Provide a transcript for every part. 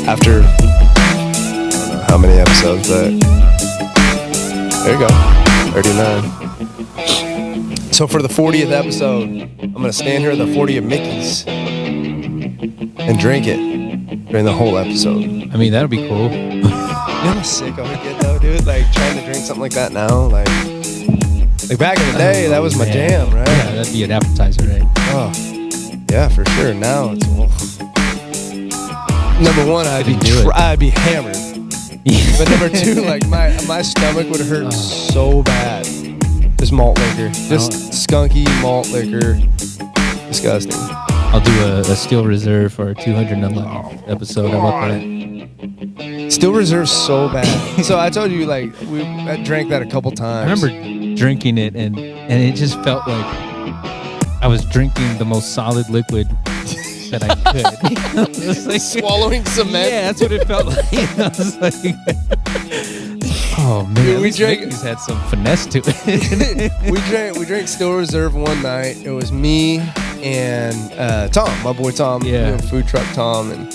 After, I don't know how many episodes, but there you go, 39. So for the 40th episode, I'm going to stand here at the 40 of Mickey's and drink it during the whole episode. I mean, that'd be cool. You know how sick I would get though, dude? Like trying to drink something like that now, like back in the day, that was my jam, right? Yeah, that'd be an appetizer, right? Oh, yeah, for sure. Now it's number one, I'd be hammered. But number two, like my stomach would hurt so bad. Just malt liquor, just skunky malt liquor, disgusting. I'll do a Steel Reserve for our 211th episode. How about that? Steel Reserve so bad. So I told you, like I drank that a couple times. I remember drinking it, and it just felt like I was drinking the most solid liquid that I could. It was like swallowing cement. Yeah, that's what it felt like. I was like, oh man, dude, we drank. Mickey's had some finesse to it. we drank Steel Reserve one night. It was me and Tom, my boy Tom, food truck Tom, and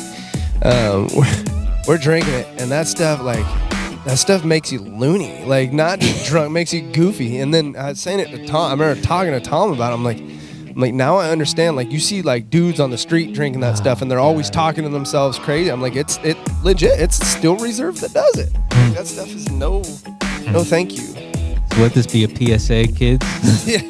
we're drinking it, and that stuff makes you loony, like not just drunk, makes you goofy. And then I was saying it to Tom. I remember talking to Tom about it. I'm like, now I understand. Like, you see, like, dudes on the street drinking that stuff, and they're always talking to themselves crazy. I'm like, it's legit. It's Steel Reserve that does it. Like, that stuff is no thank you. So let this be a PSA, kids. Yeah.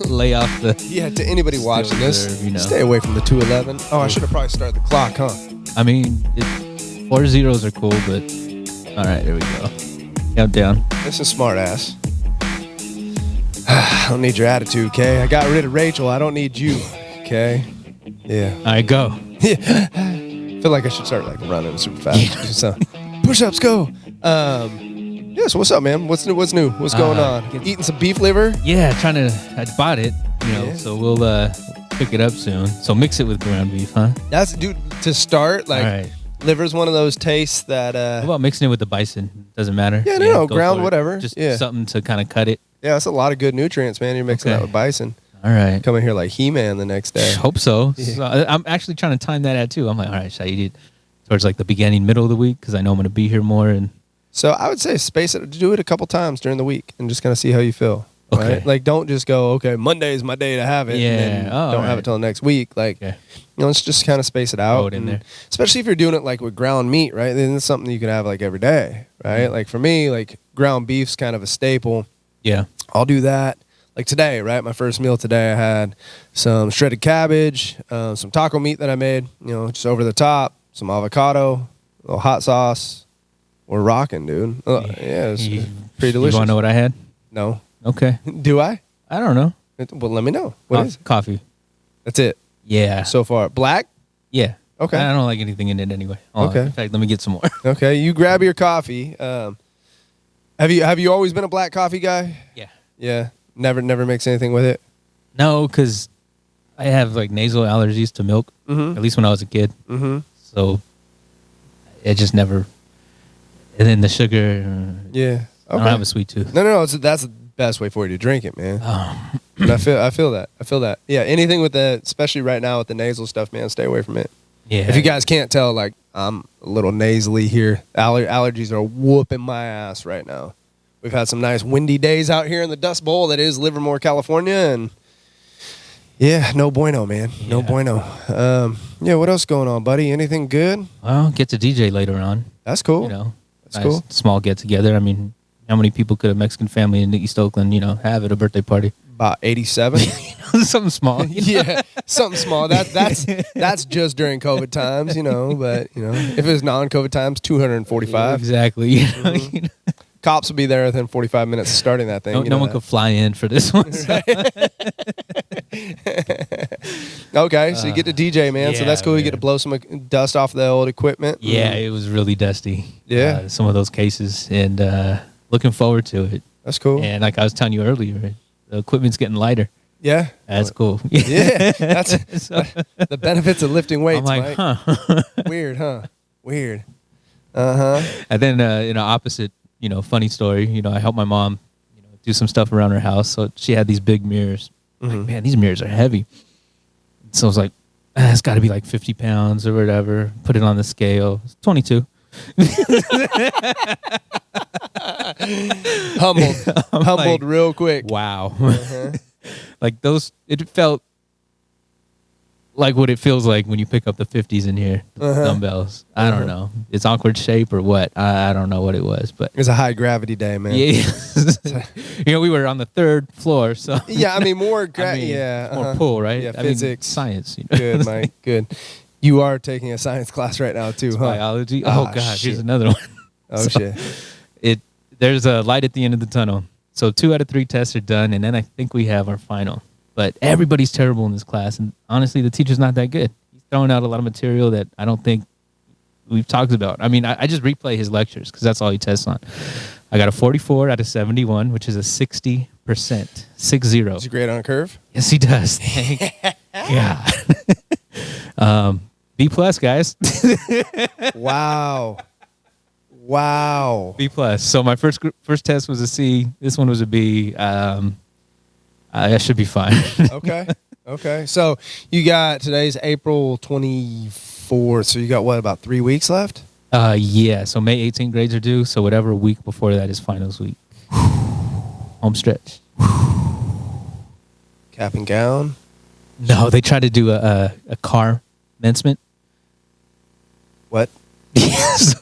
Lay off the. Yeah, to anybody watching Reserve, this, stay away from the 211. Oh, I should have probably started the clock, huh? I mean, 4 zeros are cool, but all right, here we go. Countdown. This is smart ass. I don't need your attitude, okay? I got rid of Rachel. I don't need you, okay? Yeah. All right, go. Yeah. I feel like I should start like running super fast. Yeah. So, push-ups, go. Yeah, so what's up, man? What's new? What's going on? Eating some beef liver? Yeah, I bought it, so we'll pick it up soon. So mix it with ground beef, huh? That's, dude, to start, like, right. Liver's one of those tastes that... What about mixing it with the bison? Doesn't matter. Yeah, no, ground, whatever. Just something to kind of cut it. Yeah, that's a lot of good nutrients, man. You're mixing that with bison. All right. Coming here like He-Man the next day. Hope so. Yeah. So I'm actually trying to time that out, too. I'm like, all right, should I eat it towards like the beginning, middle of the week? Because I know I'm going to be here more. And so I would say space it, do it a couple times during the week and just kind of see how you feel. Okay. Right? Like, don't just go, okay, Monday is my day to have it. Yeah. And then don't have it till next week. Like, let's just kind of space it out. Throw it in there. Especially if you're doing it like with ground meat, right? Then it's something you can have like every day, right? Like for me, like ground beef's kind of a staple. Yeah. I'll do that. Like today, right? My first meal today, I had some shredded cabbage, some taco meat that I made, just over the top, some avocado, a little hot sauce. We're rocking, dude. Yeah, it's pretty delicious. You want to know what I had? No. Okay. Do I? I don't know. Well, let me know. What is it? Coffee. That's it. Yeah. So far. Black? Yeah. Okay. I don't like anything in it anyway. Okay. In fact, let me get some more. Okay. You grab your coffee. Have you always been a black coffee guy? Yeah. Yeah. Never mix anything with it? No, because I have like nasal allergies to milk, at least when I was a kid. Mm-hmm. So it just never. And then the sugar. Yeah. Okay. I don't have a sweet tooth. No. That's the best way for you to drink it, man. And I feel that. Yeah. Anything with that, especially right now with the nasal stuff, man, stay away from it. Yeah. If you guys can't tell, like, I'm a little nasally here. Allergies are whooping my ass right now. We've had some nice windy days out here in the Dust Bowl that is Livermore, California, and yeah, no bueno, man. No bueno. Yeah, what else going on, buddy? Anything good? Well, get to DJ later on. That's cool. That's nice, cool. Small get together. I mean, how many people could a Mexican family in East Oakland, have at a birthday party? About 87. Something small. Yeah, something small. That's just during COVID times, but if it was non-COVID times, 245. Exactly. Cops will be there within 45 minutes of starting that thing. No one could fly in for this one. So. Okay, so you get to DJ, man. Yeah, so that's cool. You get to blow some dust off the old equipment. Yeah, it was really dusty. Yeah. Some of those cases, and looking forward to it. That's cool. And like I was telling you earlier, the equipment's getting lighter. Yeah. That's cool. Yeah. That's the benefits of lifting weights, I'm like, Mike. huh. Weird, huh? Weird. Uh-huh. And then, opposite, funny story, I helped my mom, do some stuff around her house. So she had these big mirrors. Mm-hmm. Like, man, these mirrors are heavy. So I was like, it's got to be like 50 pounds or whatever. Put it on the scale. It's 22. Humbled real quick. Wow. Uh-huh. Like it felt like what it feels like when you pick up the 50s in here, dumbbells. I don't know. It's awkward shape or what. I don't know what it was, but it was a high gravity day, man. Yeah. We were on the 3rd floor, so yeah. I mean, more more pull, right? Yeah, physics, science. Good, Mike. Good. You are taking a science class right now too, huh? Biology. Oh gosh, shit. Here's another one. Oh shit. There's a light at the end of the tunnel. So 2 out of 3 tests are done, and then I think we have our final. But everybody's terrible in this class, and honestly, the teacher's not that good. He's throwing out a lot of material that I don't think we've talked about. I mean, I just replay his lectures because that's all he tests on. I got a 44 out of 71, which is a 60%. 60. Is he great on a curve? Yes, he does. Thank God. B+, guys. Wow. B+. So my first test was a C. This one was a B. I should be fine. Okay. So you got today's April 24th. So you got what, about 3 weeks left? Yeah. So May 18 grades are due. So whatever week before that is finals week. Home stretch. Cap and gown. No, they try to do a car commencement. What? Yes.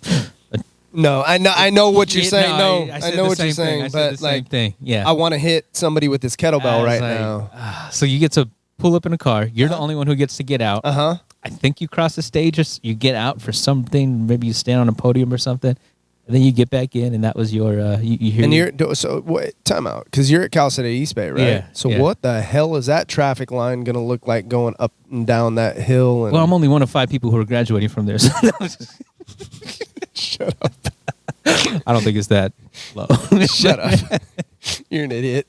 No, I know what you're saying. No, I know what you're saying, but like, thing. Yeah, I want to hit somebody with this kettlebell right now. So you get to pull up in a car. You're the only one who gets to get out. I think you cross the stage, or you get out for something. Maybe you stand on a podium or something, and then you get back in, and that was your. You hear. And so wait, time out, because you're at Cal City East Bay, right? Yeah. So what the hell is that traffic line gonna look like going up and down that hill? And well, I'm only one of 5 people who are graduating from there. So shut up. I don't think it's that low. Shut up. You're an idiot.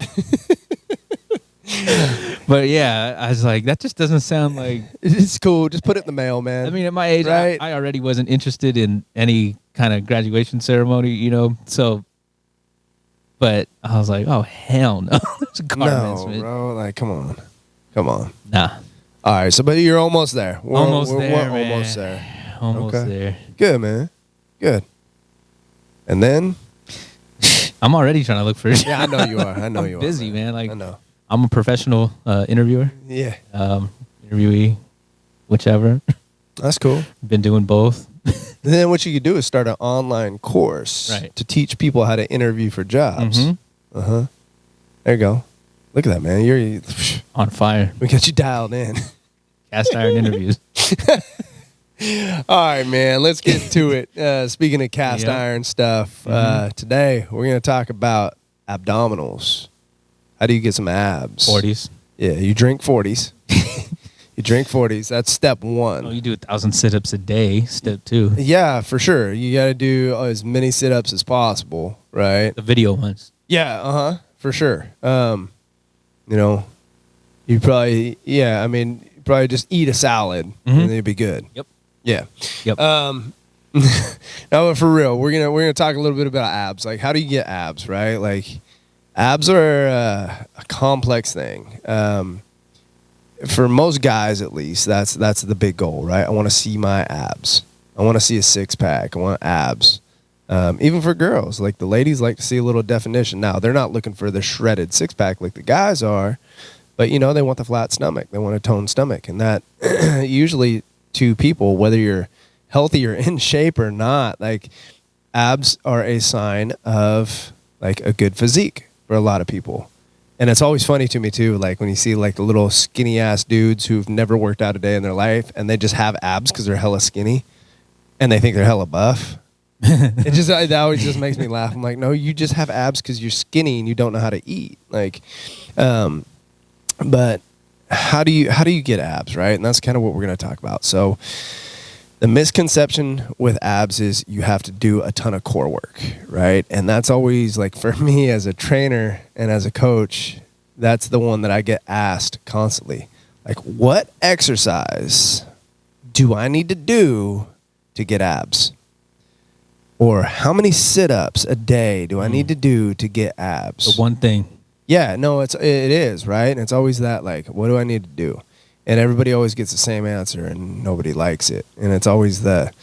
But yeah, I was like, that just doesn't sound like... It's cool. Just put it in the mail, man. I mean, at my age, right? I already wasn't interested in any kind of graduation ceremony, so... But I was like, oh, hell no. It's a car no, bro. Like, come on. Nah. All right, so but you're almost there. We're almost there. Almost there. Good, man. Good. And then? I'm already trying to look for it. Yeah, I know you are. I'm busy, man. Like, I know. I'm a professional interviewer. Yeah. Interviewee, whichever. That's cool. Been doing both. And then what you could do is start an online course to teach people how to interview for jobs. Mm-hmm. There you go. Look at that, man. You're on fire. We got you dialed in. Cast iron interviews. All right, man. Let's get to it. Speaking of cast iron stuff, today we're going to talk about abdominals. How do you get some abs? 40s. Yeah, you drink 40s. You drink 40s. That's step 1. Oh, you do 1,000 sit-ups a day. Step 2. Yeah, for sure. You got to do as many sit-ups as possible, right? The video ones. Yeah, for sure. You probably, probably just eat a salad and you'll be good. Yep. Yeah. Yep. No, but for real, we're gonna talk a little bit about abs. Like, how do you get abs, right? Like, abs are a complex thing. For most guys, at least, that's the big goal, right? I want to see my abs. I want to see a 6-pack. I want abs. Even for girls, like the ladies like to see a little definition. Now, they're not looking for the shredded 6-pack like the guys are, but they want the flat stomach. They want a toned stomach, and that usually to people, whether you're healthy or in shape or not, like, abs are a sign of like a good physique for a lot of people. And it's always funny to me too, like when you see like the little skinny ass dudes who've never worked out a day in their life and they just have abs because they're hella skinny and they think they're hella buff. That always just makes me laugh. I'm like, no, you just have abs because you're skinny and you don't know how to eat. Like, but how do you get abs, right? And that's kind of what we're going to talk about. So the misconception with abs is you have to do a ton of core work, right? And that's always, like, for me as a trainer and as a coach, that's the one that I get asked constantly. Like, what exercise do I need to do to get abs? Or how many sit-ups a day do I need to do to get abs? The one thing. Yeah, no, it is, right? And it's always that, like, what do I need to do? And everybody always gets the same answer, and nobody likes it. And it's always the,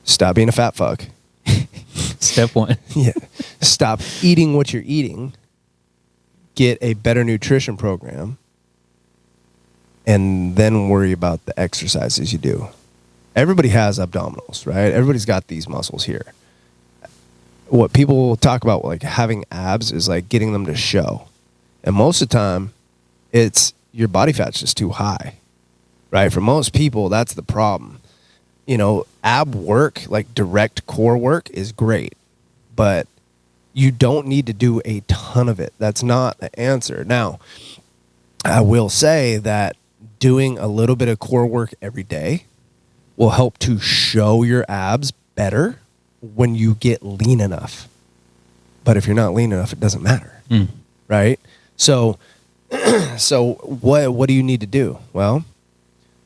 stop being a fat fuck. Step one. Yeah. Stop eating what you're eating. Get a better nutrition program. And then worry about the exercises you do. Everybody has abdominals, right? Everybody's got these muscles here. What people talk about, like, having abs is like getting them to show. And most of the time, it's your body fat's just too high, right? For most people, that's the problem. You know, ab work, like direct core work, is great, but you don't need to do a ton of it. That's not the answer. Now, I will say that doing a little bit of core work every day will help to show your abs better when you get lean enough. But if you're not lean enough, it doesn't matter, right? So what do you need to do? Well,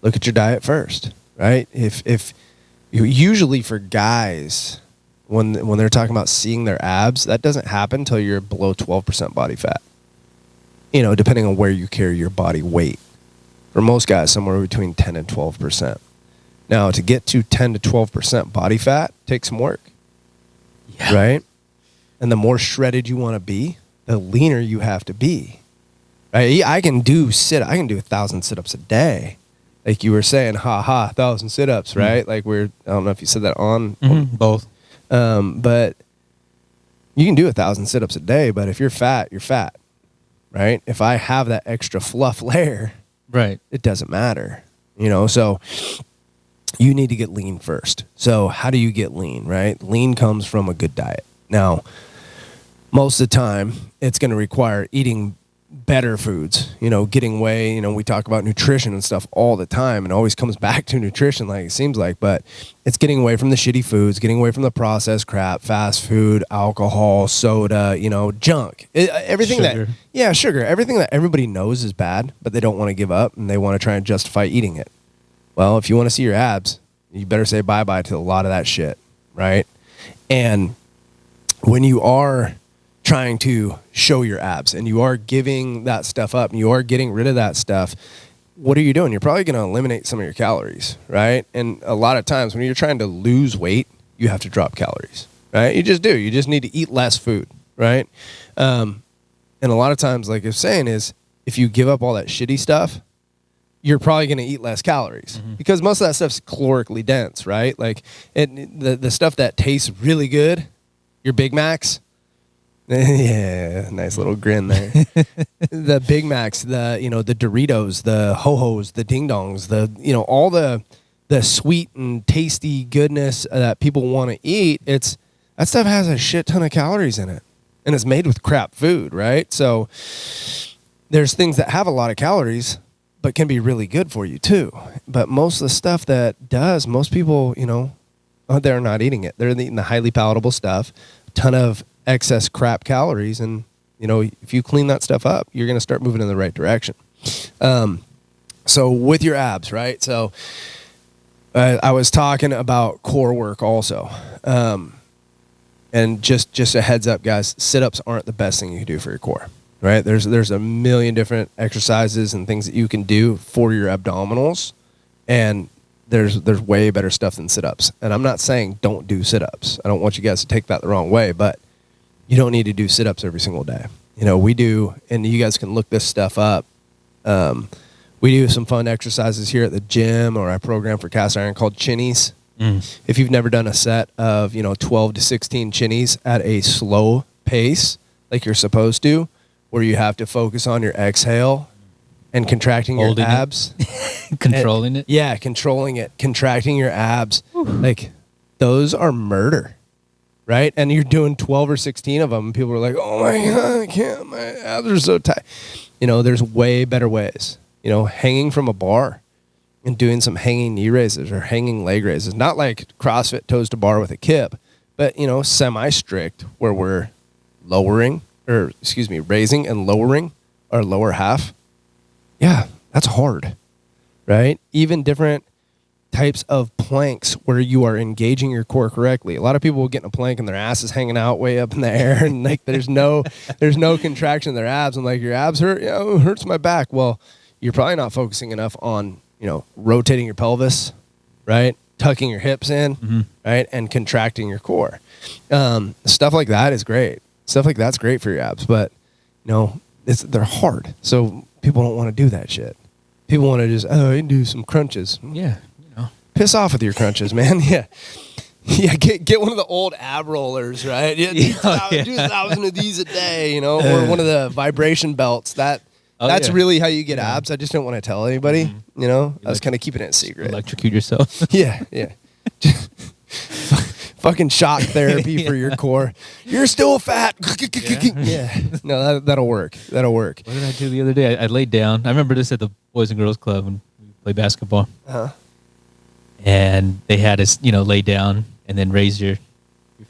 look at your diet first, right? If you usually, for guys, when they're talking about seeing their abs, that doesn't happen until you're below 12% body fat. You know, depending on where you carry your body weight. For most guys, somewhere between 10 and 12%. Now, to get to 10 to 12% body fat takes some work, right? And the more shredded you want to be, the leaner you have to be. Right? I can do 1,000 sit-ups a day, like you were saying. 1,000 sit-ups, right? Like I don't know if you said that on both, but you can do 1,000 sit-ups a day. But if you're fat, you're fat, right? If I have that extra fluff layer, right, it doesn't matter, you know. So you need to get lean first. So how do you get lean, right? Lean comes from a good diet. Now, most of the time, it's going to require eating better foods, you know, getting away. You know, we talk about nutrition and stuff all the time, and it always comes back to nutrition, like it seems like, but it's getting away from the shitty foods, getting away from the processed crap, fast food, alcohol, soda, you know, junk. Everything sugar. Sugar. Everything that everybody knows is bad, but they don't want to give up, and they want to try and justify eating it. Well, if you want to see your abs, you better say bye-bye to a lot of that shit, right? And when you are trying to show your abs and you are giving that stuff up and you are getting rid of that stuff, what are you doing? You're probably going to eliminate some of your calories, right? And a lot of times when you're trying to lose weight, you have to drop calories, right? You just do. You just need to eat less food, right? And a lot of times, like you're saying, is if you give up all that shitty stuff, you're probably going to eat less calories because most of that stuff's calorically dense, right? Like the stuff that tastes really good, your Big Macs. Yeah, nice little grin there. The Big Macs, the Doritos, the Ho-Hos, the Ding Dongs, all the sweet and tasty goodness that people want to eat. That stuff has a shit ton of calories in it, and it's made with crap food, right? So there's things that have a lot of calories, but can be really good for you too. But most of the stuff that does, most people, they're not eating it. They're eating the highly palatable stuff, a ton of excess crap calories. And, if you clean that stuff up, you're going to start moving in the right direction. So with your abs, right? So I was talking about core work also. And just a heads up, guys, sit-ups aren't the best thing you can do for your core. Right? There's a million different exercises and things that you can do for your abdominals, and there's way better stuff than sit-ups. And I'm not saying don't do sit-ups. I don't want you guys to take that the wrong way, but you don't need to do sit-ups every single day. We do, and you guys can look this stuff up. We do some fun exercises here at the gym, or I program for cast iron called chinnies. If you've never done a set of 12 to 16 chinnies at a slow pace like you're supposed to, where you have to focus on your exhale and contracting your abs. Controlling it? Yeah, controlling it. Contracting your abs. Like, those are murder. right? And you're doing 12 or 16 of them, and people are like, oh my God, I can't, my abs are so tight. You know, there's way better ways. You know, hanging from a bar and doing some hanging knee raises or hanging leg raises. Not like CrossFit toes to bar with a kip, but, you know, semi-strict where we're raising and lowering our lower half. Yeah, that's hard, right? Even different types of planks where you are engaging your core correctly. A lot of people will get in a plank and their ass is hanging out way up in the air, and like there's no contraction in their abs. And like, your abs hurt, yeah, it hurts my back. Well, you're probably not focusing enough on, you know, rotating your pelvis, right? Tucking your hips in, right? And contracting your core. Stuff like that is great. Stuff like that's great for your abs, but you know, they're hard. So people don't want to do that shit. People want to just, I can do some crunches. Yeah. You know. Piss off with your crunches, man. Yeah. Yeah, get one of the old ab rollers, right? Yeah, do 1,000 of these a day, you know, or one of the vibration belts. That's really how you get abs. I just don't want to tell anybody, you know. I was kind of keeping it secret. Electrocute yourself. Yeah. Fucking shock therapy for your core. You're still fat. Yeah. No, that'll work. That'll work. What did I do the other day? I laid down. I remember this at the Boys and Girls Club when we played basketball. Uh-huh. And they had us, you know, lay down and then raise your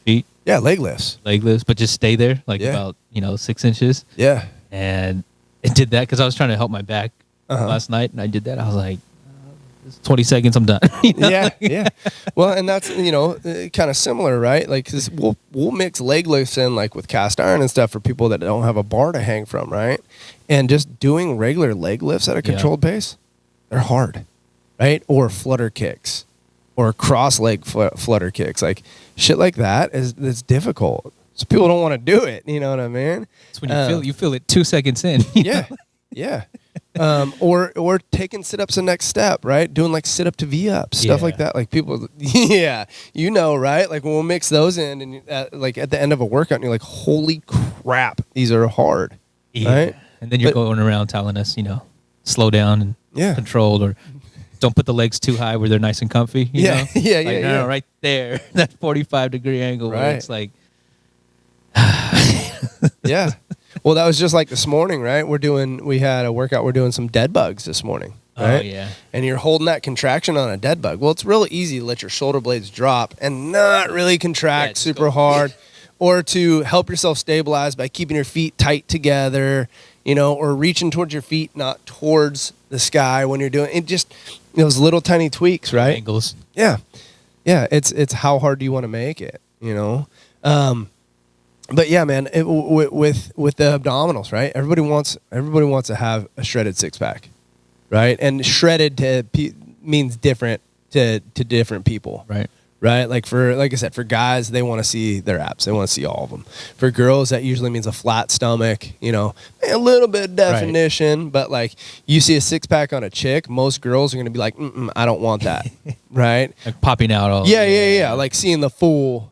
feet. Yeah, leg lifts. But just stay there about, 6 inches. Yeah. And it did that because I was trying to help my back last night, and I did that. I was like, 20 seconds, I'm done. You know? Yeah. Well, and that's, you know, kind of similar, right? Like, cause we'll mix leg lifts in like with cast iron and stuff for people that don't have a bar to hang from, right? And just doing regular leg lifts at a controlled pace, they're hard, right? Or flutter kicks or cross leg flutter kicks. Like shit like that is difficult. So people don't want to do it. You know what I mean? It's when you feel it 2 seconds in. Yeah. Or taking sit-ups the next step, right? Doing like sit-up to V-ups, stuff like that. Like people, you know, right? Like when we'll mix those in and like at the end of a workout and you're like, holy crap, these are hard, right? And then you're going around telling us, you know, slow down and controlled, or don't put the legs too high where they're nice and comfy. You know? No, right there, that 45-degree angle where it's like, yeah. Well, that was just like this morning, right? We had a workout. We're doing some dead bugs this morning, right? Oh, yeah. And you're holding that contraction on a dead bug. Well, it's real easy to let your shoulder blades drop and not really contract super hard, or to help yourself stabilize by keeping your feet tight together, you know, or reaching towards your feet, not towards the sky when you're doing it. Just those little tiny tweaks, right? Angles. Yeah. Yeah. It's how hard do you want to make it, you know? But yeah, man, with the abdominals, right? Everybody wants to have a shredded six pack, right? And shredded means different to different people, right? Right? Like I said, for guys, they want to see their abs. They want to see all of them. For girls, that usually means a flat stomach, you know, a little bit of definition. But like you see a six pack on a chick, most girls are going to be like, I don't want that, right? Like popping out all. Yeah. Like seeing the full,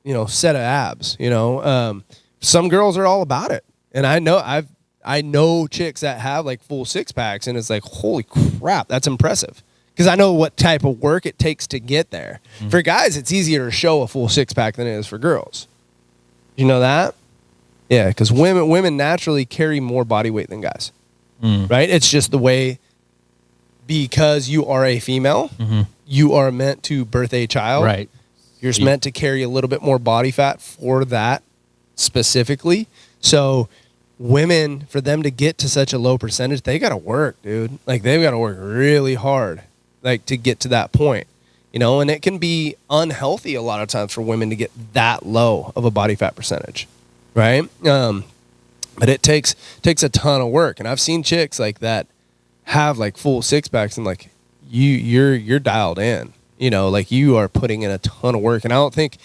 you know, set of abs, you know. Some girls are all about it. And I know chicks that have like full six packs, and it's like, holy crap, that's impressive. Because I know what type of work it takes to get there. Mm-hmm. For guys, it's easier to show a full six pack than it is for girls. You know that? Yeah, because women naturally carry more body weight than guys. Right? It's just the way, because you are a female, you are meant to birth a child. Right. You're meant to carry a little bit more body fat for that specifically. So women, for them to get to such a low percentage, they got to work, dude. Like they've got to work really hard, like to get to that point, you know, and it can be unhealthy a lot of times for women to get that low of a body fat percentage. Right. But it takes a ton of work. And I've seen chicks like that have like full six packs, and like you're dialed in. You know, like you are putting in a ton of work, and I don't think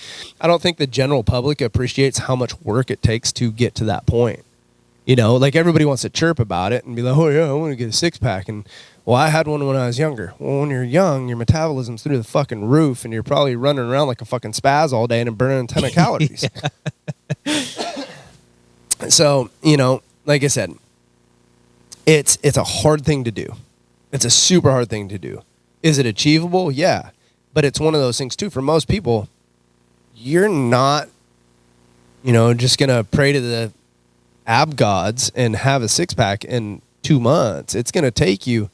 the general public appreciates how much work it takes to get to that point. You know, like everybody wants to chirp about it and be like, "Oh yeah, I want to get a six pack." And well, I had one when I was younger. Well, when you're young, your metabolism's through the fucking roof, and you're probably running around like a fucking spaz all day and burning a ton of calories. So, you know, like I said, it's a hard thing to do. It's a super hard thing to do. Is it achievable? Yeah. But it's one of those things too. For most people, you're not, just going to pray to the ab gods and have a six pack in 2 months. It's going to take you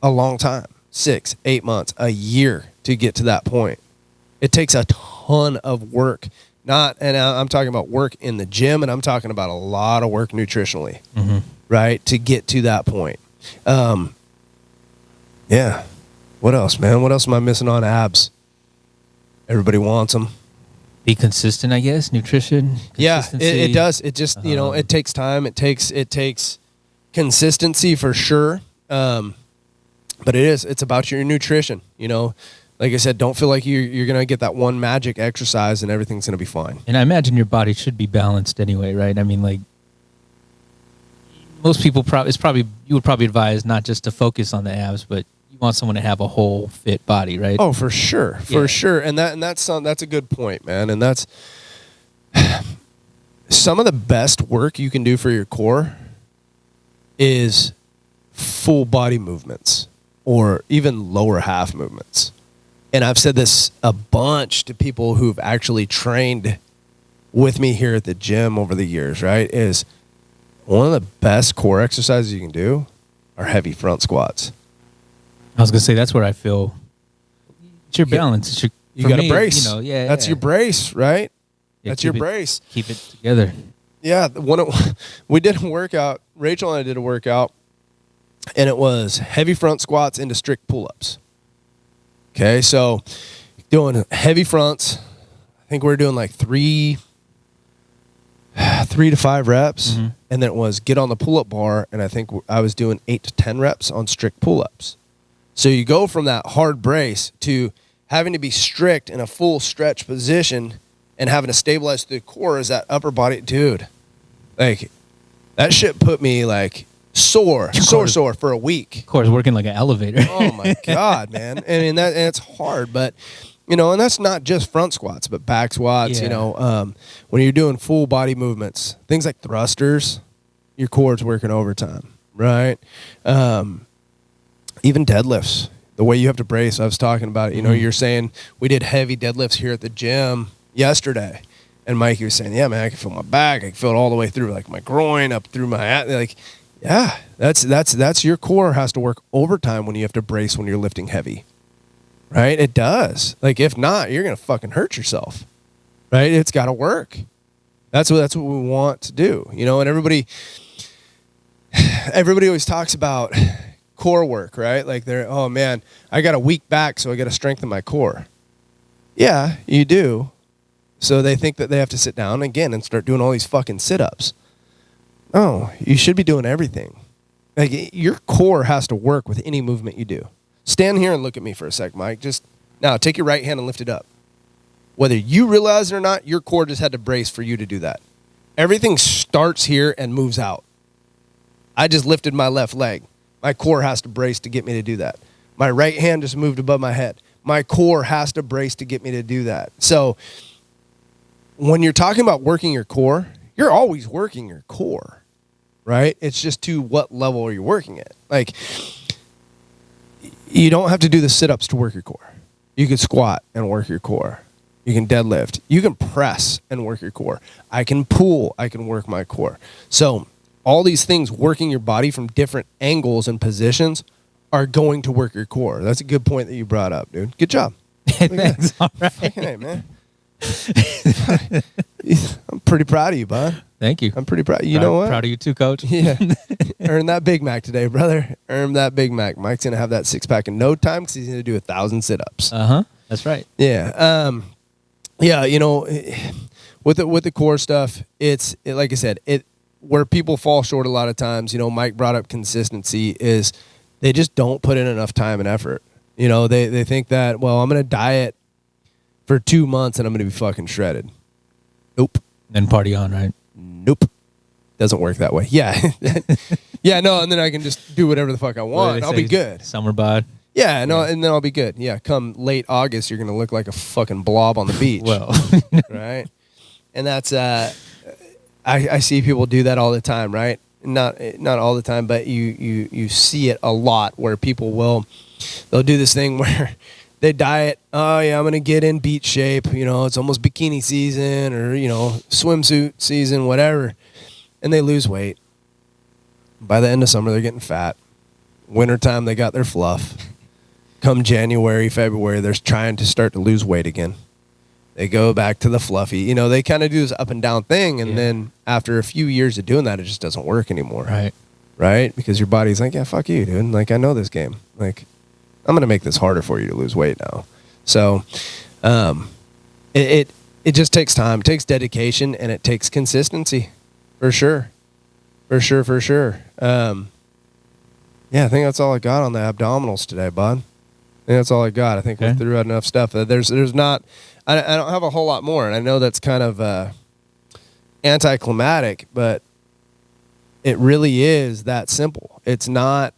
a long time, 6, 8 months, a year to get to that point. It takes a ton of work. And I'm talking about work in the gym, and I'm talking about a lot of work nutritionally, right, to get to that point. Yeah. What else, man? What else am I missing on abs? Everybody wants them. Be consistent, I guess. Nutrition. Yeah, it does. It just, it takes time. It takes consistency for sure. But it's about your nutrition, Like I said, don't feel like you're going to get that one magic exercise and everything's going to be fine. And I imagine your body should be balanced anyway, right? I mean, like, most people you would probably advise not just to focus on the abs, but you want someone to have a whole fit body, right? Oh, for sure. For sure. And that's a good point, man. And that's some of the best work you can do for your core is full body movements or even lower half movements. And I've said this a bunch to people who've actually trained with me here at the gym over the years, right? Is one of the best core exercises you can do are heavy front squats. I was going to say, that's where I feel it's your balance. You got a brace. That's your brace, right? That's your brace. Keep it together. Yeah. We did a workout. Rachel and I did a workout, and it was heavy front squats into strict pull-ups. Okay, so doing heavy fronts. I think we were doing like 3 to 5 reps, and then it was get on the pull-up bar, and I think I was doing 8 to 10 reps on strict pull-ups. So you go from that hard brace to having to be strict in a full stretch position and having to stabilize the core as that upper body. Dude, like, that shit put me like sore for a week. Of course, working like an elevator. Oh my God, man. And it's hard, but and that's not just front squats, but back squats, when you're doing full body movements, things like thrusters, your core's working overtime, right? Even deadlifts, the way you have to brace. I was talking about it. You're saying we did heavy deadlifts here at the gym yesterday, and Mikey was saying, yeah, man, I can feel my back. I can feel it all the way through, like my groin, up through my, like, yeah, that's your core has to work overtime when you have to brace when you're lifting heavy, right? It does. Like, if not, you're going to fucking hurt yourself, right? It's got to work. That's what we want to do, and everybody always talks about core work, right? Like, oh man, I got a weak back, so I got to strengthen my core. Yeah, you do. So they think that they have to sit down again and start doing all these fucking sit-ups. Oh, you should be doing everything. Like, your core has to work with any movement you do. Stand here and look at me for a sec, Mike. Just now, take your right hand and lift it up. Whether you realize it or not, your core just had to brace for you to do that. Everything starts here and moves out. I just lifted my left leg. My core has to brace to get me to do that. My right hand just moved above my head. My core has to brace to get me to do that. So when you're talking about working your core, you're always working your core. Right? It's just to what level are you working at? Like, you don't have to do the sit-ups to work your core. You can squat and work your core. You can deadlift. You can press and work your core. I can pull. I can work my core. So all these things working your body from different angles and positions are going to work your core. That's a good point that you brought up, dude. Good job. Thanks. All right. Hey, man. I'm pretty proud of you, bud. Thank you. I'm pretty proud. You know what? Proud of you too, Coach. Yeah. Earn that Big Mac today, brother. Earn that Big Mac. Mike's going to have that six-pack in no time because he's going to do 1,000 sit-ups. That's right. Yeah. With the core stuff, like I said, where people fall short a lot of times, Mike brought up consistency, is they just don't put in enough time and effort. They think that, well, I'm going to diet for 2 months and I'm going to be fucking shredded. Nope. Then party on, right? Nope. Doesn't work that way. Yeah. Yeah, no, and then I can just do whatever the fuck I want. I'll be good. Summer bod. Yeah, no, and then I'll be good. Yeah, come late August, you're going to look like a fucking blob on the beach. Well. Right? And that's, I see people do that all the time, right? Not all the time, but you see it a lot where people they'll do this thing where They diet. Oh yeah, I'm gonna get in beach shape. It's almost bikini season or swimsuit season, whatever. And they lose weight. By the end of summer, they're getting fat. Wintertime, they got their fluff. Come January, February, they're trying to start to lose weight again. They go back to the fluffy. They kind of do this up and down thing, and then after a few years of doing that, it just doesn't work anymore. Right? Because your body's like, yeah, fuck you, dude. Like, I know this game. Like, I'm gonna make this harder for you to lose weight now. So, it just takes time, it takes dedication, and it takes consistency, for sure. Yeah, I think that's all I got on the abdominals today, bud. I think that's all I got. I think we threw out enough stuff. There's not. I don't have a whole lot more, and I know that's kind of anticlimactic, but it really is that simple. It's not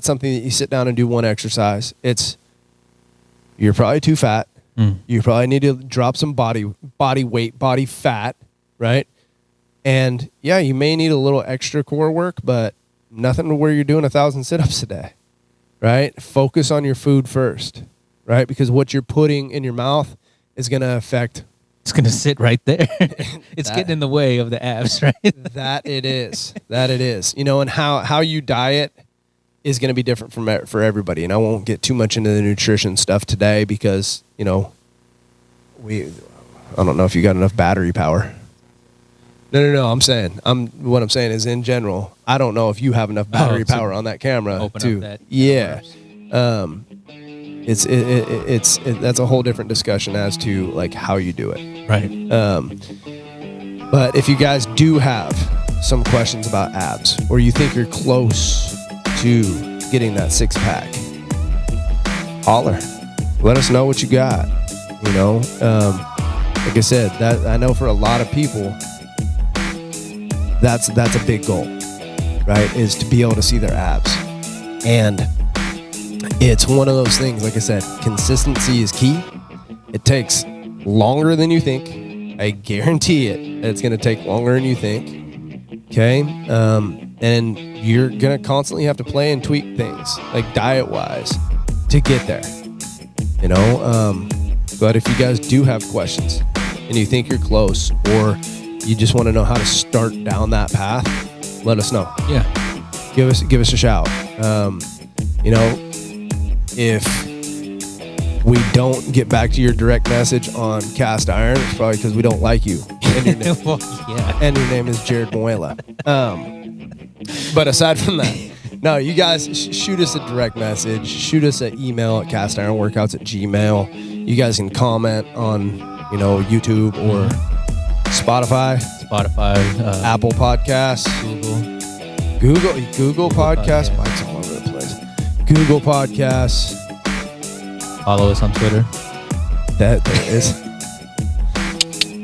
something that you sit down and do one exercise. You're probably too fat. You probably need to drop some body weight, body fat, right? And yeah, you may need a little extra core work, but nothing to where you're doing 1,000 sit-ups a day, right? Focus on your food first, right? Because what you're putting in your mouth is going to affect. It's going to sit right there. It's getting in the way of the abs, right? That it is. And how you diet is going to be different for everybody. And I won't get too much into the nutrition stuff today because, I don't know if you got enough battery power. No. What I'm saying is in general, I don't know if you have enough battery power on that camera open up that it's that's a whole different discussion as to like how you do it. Right. But if you guys do have some questions about abs or you think you're close to getting that 6-pack, holler. Let us know what you got. Like I said, that I know for a lot of people, that's a big goal, right? Is to be able to see their abs. And it's one of those things, like I said, consistency is key. It takes longer than you think. I guarantee it. It's going to take longer than you think. Okay? And you're going to constantly have to play and tweak things, like diet-wise, to get there. But if you guys do have questions and you think you're close or you just want to know how to start down that path, let us know. Yeah. Give us a shout. If we don't get back to your direct message on Cast Iron, it's probably because we don't like you. And your name, and your name is Jared Muela. But aside from that, no, you guys shoot us a direct message. Shoot us an email at castironworkouts@gmail.com. You guys can comment on, YouTube or Spotify, Apple Podcasts, Google Podcasts. Mike's all over the place. Google Podcasts. Follow us on Twitter. There is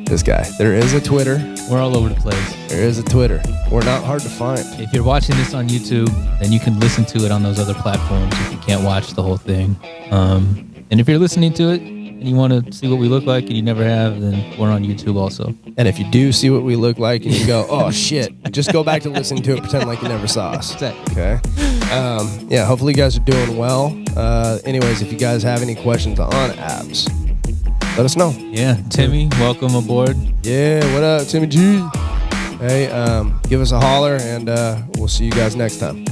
this guy. There is a Twitter. We're all over the place. There is a Twitter. We're not hard to find. If you're watching this on YouTube, then you can listen to it on those other platforms if you can't watch the whole thing. And if you're listening to it and you want to see what we look like and you never have, then we're on YouTube also. And if you do see what we look like and you go, oh shit, just go back to listening to it, pretend like you never saw us. Okay? Yeah, hopefully you guys are doing well. Anyways, if you guys have any questions on abs, let us know. Yeah, Timmy, welcome aboard. Yeah, what up, Timmy G? Hey, give us a holler and we'll see you guys next time.